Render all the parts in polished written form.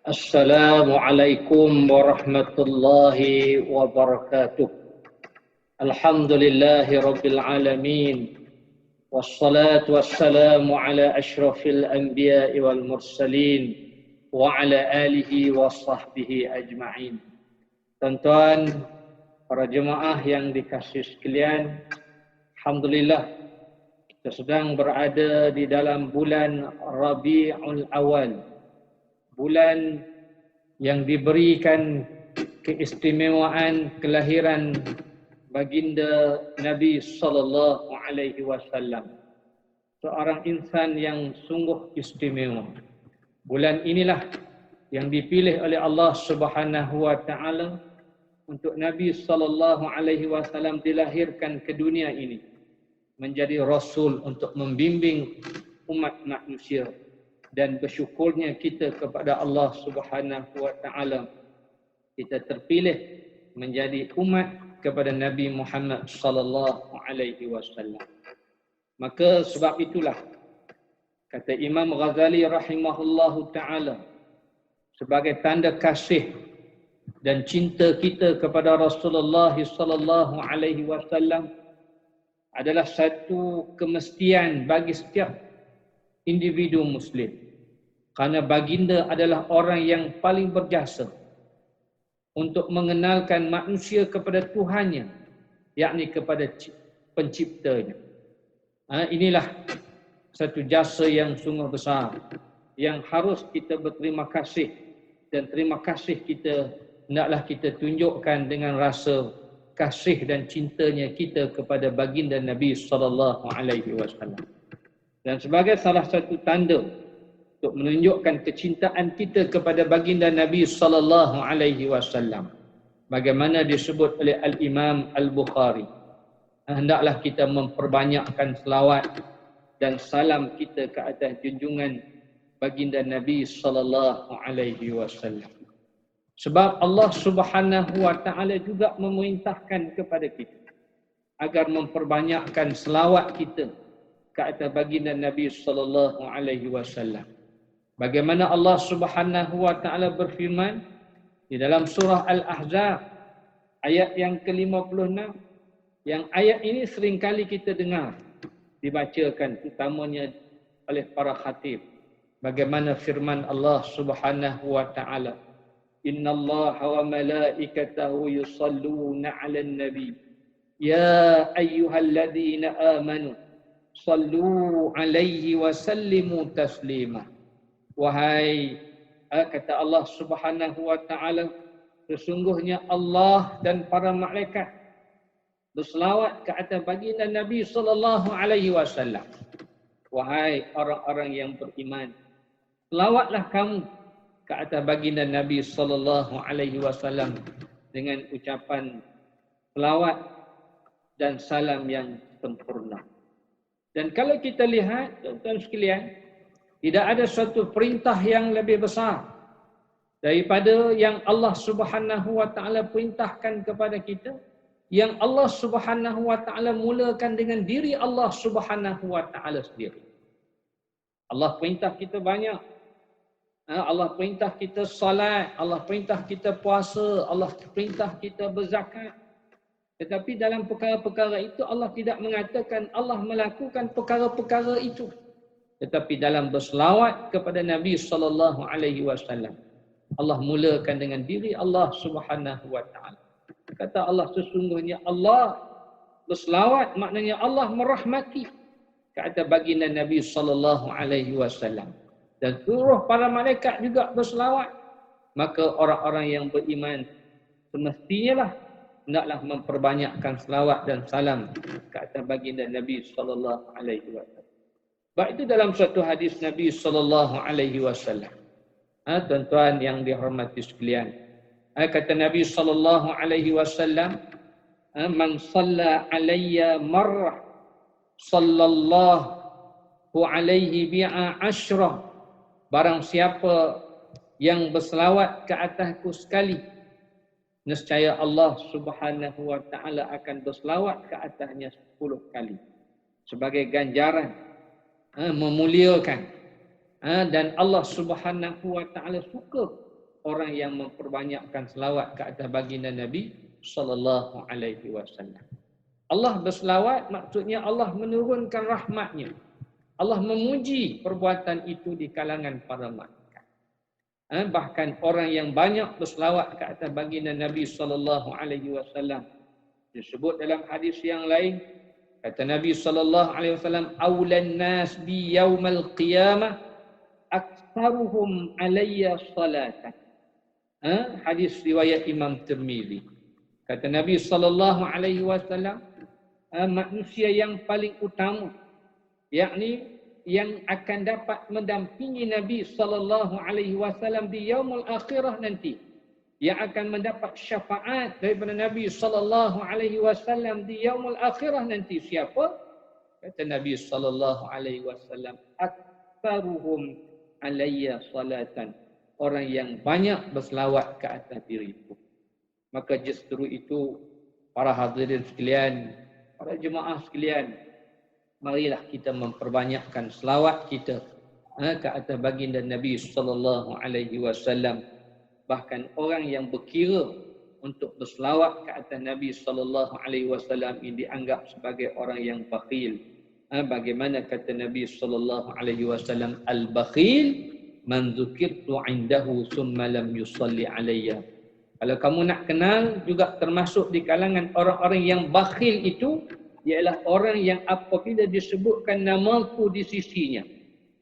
Assalamualaikum warahmatullahi wabarakatuh. Alhamdulillahi rabbil alamin. Wassalatu wassalamu ala ashrafil anbiya'i wal mursalin wa ala alihi wa sahbihi ajma'in. Tuan-tuan, para jemaah yang dikasihi sekalian, alhamdulillah kita sedang berada di dalam bulan Rabiul Awal, bulan yang diberikan keistimewaan kelahiran baginda Nabi sallallahu alaihi wasallam, seorang insan yang sungguh istimewa. Bulan inilah yang dipilih oleh Allah Subhanahu wa taala untuk Nabi sallallahu alaihi wasallam dilahirkan ke dunia ini menjadi rasul untuk membimbing umat manusia. Dan bersyukurnya kita kepada Allah Subhanahu wa taala, kita terpilih menjadi umat kepada Nabi Muhammad sallallahu alaihi wasallam. Maka sebab itulah kata Imam Ghazali rahimahullahu taala, sebagai tanda kasih dan cinta kita kepada Rasulullah sallallahu alaihi wasallam adalah satu kemestian bagi setiap individu muslim, kerana baginda adalah orang yang paling berjasa untuk mengenalkan manusia kepada Tuhannya, yakni kepada penciptanya. Inilah satu jasa yang sungguh besar yang harus kita berterima kasih, dan terima kasih kita hendaklah kita tunjukkan dengan rasa kasih dan cintanya kita kepada baginda Nabi sallallahu alaihi wasallam. Dan sebagai salah satu tanda untuk menunjukkan kecintaan kita kepada baginda Nabi sallallahu alaihi wasallam, bagaimana disebut oleh Al-Imam Al-Bukhari, hendaklah kita memperbanyakkan selawat dan salam kita ke atas junjungan baginda Nabi sallallahu alaihi wasallam. Sebab Allah Subhanahu wa taala juga memerintahkan kepada kita agar memperbanyakkan selawat kita ke atas baginda Nabi sallallahu alaihi wasallam. Bagaimana Allah Subhanahu wa taala berfirman di dalam surah Al-Ahzab ayat yang ke-56, yang ayat ini seringkali kita dengar dibacakan utamanya oleh para khatib. Bagaimana firman Allah Subhanahu wa taala, innallaha wa malaikatahu yusalluna 'alan nabi ya ayyuhalladzina amanu sallu alaihi wa sallimu taslima. Wahai, kata Allah Subhanahu wa taala, sesungguhnya Allah dan para malaikat berselawat ke atas baginda Nabi sallallahu alaihi wasallam. Wahai orang-orang yang beriman, selawatlah kamu ke atas baginda Nabi sallallahu alaihi wasallam dengan ucapan selawat dan salam yang sempurna. Dan kalau kita lihat, tuan-tuan sekalian, tidak ada suatu perintah yang lebih besar daripada yang Allah Subhanahu wa taala perintahkan kepada kita, yang Allah Subhanahu wa taala mulakan dengan diri Allah Subhanahu wa taala sendiri. Allah perintah kita banyak. Allah perintah kita salat, Allah perintah kita puasa, Allah perintah kita berzakat. Tetapi dalam perkara-perkara itu Allah tidak mengatakan Allah melakukan perkara-perkara itu. Tetapi dalam berselawat kepada Nabi sallallahu alaihi wasallam, Allah mulakan dengan diri Allah Subhanahu wa taala. Kata Allah, sesungguhnya Allah berselawat, maknanya Allah merahmati ke atas baginda Nabi sallallahu alaihi wasallam. Dan seluruh para malaikat juga berselawat. Maka orang-orang yang beriman semestinya lah hendaklah memperbanyakkan selawat dan salam ke atas baginda Nabi sallallahu alaihi wasallam. Baik, itu dalam suatu hadis Nabi sallallahu alaihi wasallam. Tuan-tuan yang dihormati sekalian, kata Nabi sallallahu alaihi wasallam, man shalla alayya marrah sallallahu alaihi bi'a asyrah. Barang siapa yang berselawat ke atasku sekali, nescaya Allah Subhanahu wa taala akan berselawat ke atasnya 10 kali sebagai ganjaran memuliakan dan Allah Subhanahu wa taala suka orang yang memperbanyakkan selawat ke atas baginda Nabi sallallahu alaihi wasallam. Allah berselawat maksudnya Allah menurunkan rahmatnya. Allah memuji perbuatan itu di kalangan para malaikat. Bahkan orang yang banyak berselawat ke atas baginda Nabi sallallahu alaihi wasallam disebut dalam hadis yang lain, kata Nabi sallallahu alaihi wasallam, aulan nas bi yaumal qiyamah aktsaruhum alayya salatan. Hadis riwayat Imam Tirmizi. Kata Nabi sallallahu alaihi wasallam, manusia yang paling utama, yakni yang akan dapat mendampingi Nabi sallallahu alaihi wasallam di yaumul akhirah nanti, yang akan mendapat syafaat daripada Nabi sallallahu alaihi wasallam di yaumul akhirah nanti, siapa? Kata Nabi sallallahu alaihi wasallam, aktsaruhum alayya salatan, orang yang banyak berselawat ke atas diriku. Maka justru itu, para hadirin sekalian, para jemaah sekalian, marilah kita memperbanyakkan selawat kita ke atas baginda Nabi sallallahu alaihi wasallam. Bahkan orang yang berkira untuk berselawat ke atas Nabi sallallahu alaihi wasallam ini dianggap sebagai orang yang bakhil. Bagaimana kata Nabi sallallahu alaihi wasallam, al-bakhil man dzukirtu indahu thumma lam yusalli alayya. Kalau kamu nak kenal juga termasuk di kalangan orang-orang yang bakhil itu, ialah orang yang apabila disebutkan namaku di sisinya,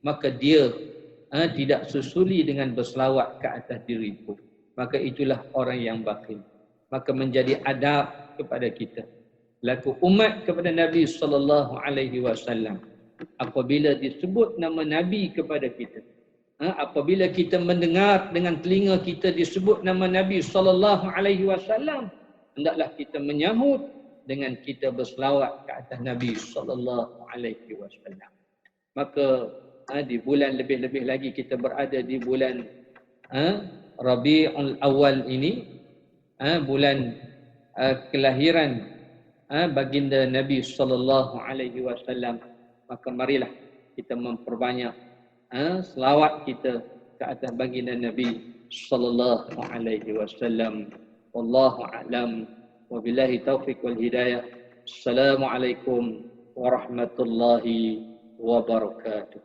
maka dia tidak susuli dengan berselawat ke atas diriku. Maka itulah orang yang bakhil. Maka menjadi adab kepada kita, laku umat kepada Nabi sallallahu alaihi wasallam, apabila disebut nama Nabi kepada kita, apabila kita mendengar dengan telinga kita disebut nama Nabi sallallahu alaihi wasallam, hendaklah kita menyambut dengan kita berselawat ke atas Nabi sallallahu alaihi wasallam. Maka di bulan lebih-lebih lagi kita berada di bulan Rabiul Awal ini, bulan kelahiran baginda Nabi sallallahu alaihi wasallam. Maka marilah kita memperbanyak selawat kita ke atas baginda Nabi sallallahu alaihi wasallam. Wallahu a'lam. Wabillahi taufiq wal hidayah. Assalamualaikum warahmatullahi wabarakatuh.